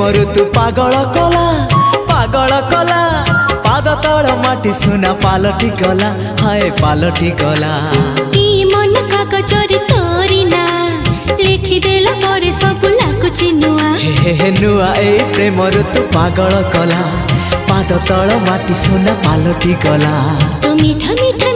प्रेम ऋतु पागल कला पाद तल माटी सुना पालटी गला हाय पालटी गला मन कागजरे तोरी ना लिखिदेला परे सब लाଗୁଛି नुआ हे नुआ ए प्रेम ऋतु पागल कला पाद तल माटी सुना पालटी गला तो मीठा मीठा